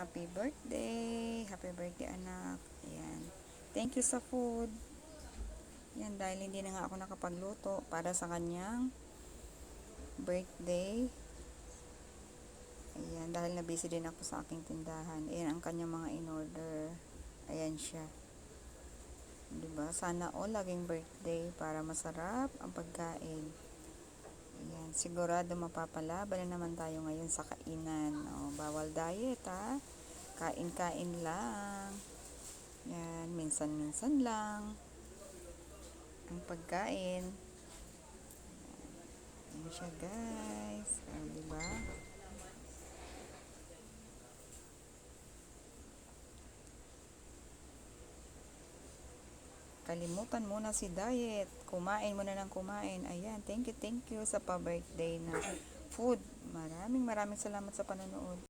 Happy birthday! Happy birthday, anak. Ayan. Thank you sa food. Yan, dahil hindi na nga ako nakapagluto para sa kanyang birthday. Ayan, dahil na busy din ako sa aking tindahan. Ayan ang kanyang mga in-order. Ayan siya. Diba? Sana all laging birthday para masarap ang pagkain. Ayan, sigurado mapapalaban na naman tayo ngayon sa kainan. O, bawal diet, ha? Kain-kain lang. Yan, minsan-minsan lang ang pagkain. Ayan siya, guys. Diba? Kalimutan muna si diet. Kumain muna ng kumain. Ayan, thank you sa pa-birthday na food. Maraming salamat sa panonood.